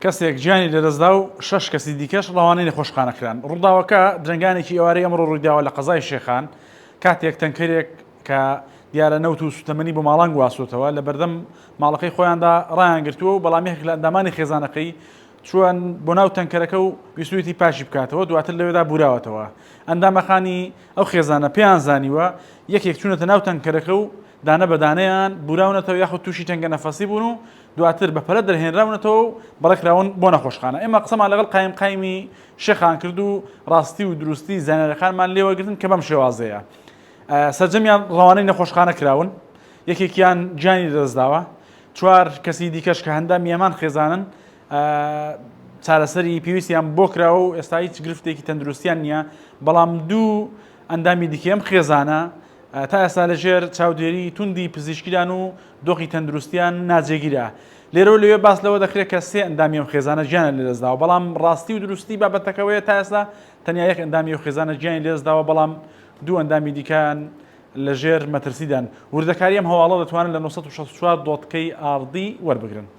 کەسێک گیانی لەدەستدا و 6 کەسی دیکەش ڕەوانەی نەخۆشخانەکران. ڕووداوەکە درنگانێکی ئێوارەی ئەمڕۆ ڕوویداوە لە قەزای شێخان کاتێک تەنکەرێک کە دیارە نەوت و سوتەمەنی بۆ ماڵان گواسوتەوە لە بەردەم ماڵەکەی خۆیاندا ڕایانگرتووە و بەڵامێک لە ئەندامانی خێزانەکەی چووەن بۆ ناو تەنکەرەکە و ویستویەتی پاشی بکاتەوە دواتر لەوێدا بوراوەتەوە. ئەندامەکانی ئەو خێزانە پێیان زانیوە یەکێک چوونەتە ناو تەنکەرەکە و دانە بەدانەیان بوراونەتەوە یاخود تووشی تەنگە نەفەسی بوون و دواتر بەپەلە دەرهێنراونەتەوە و بەڵێکراون بۆ نەخۆشخانە. ئێمە قسەمان لەگەڵ قایمی شێخان کرد و ڕاستی و دروستی زانایەکانمان لێوەگرتن کە بەم شێوازەیە. سەرجەمیان ڕەوانەی نەخۆشخانە کراون، یەکێکیان گیانی لەدەستداوە، 4 کەسی دیکەش کە هەندە میێمان خێزانن چارەسەری پێویستیان بۆ کراوە و ئێستا هیچ گرفتێکی تەندروستیان نییە، بەڵام 2 ئەندامی دیکەم خێزانە تا ئێستا لەژێر چاودێری توندی پزیشکیدان و دۆخی تەندروستیان ناجێگیرە. لێرە و لەوێ باس لەوە دەکرێت کە 3 ئەندامی ئەم خێزانە گیانە لەدەستداوە، بەڵام ڕاستی و دروستی بابەتەکەوەیە تا ئێستا تەنیا 1 ئەندامی ئەو خێزانە گیانی لەدەستداوە، بەڵام 2 ئەندامی دیکەیان لەژێر مەترسیدان. وردەکاری ئەم هەواڵە دەتوانن لە 964 دۆتکەی ئاردی وەربگرن.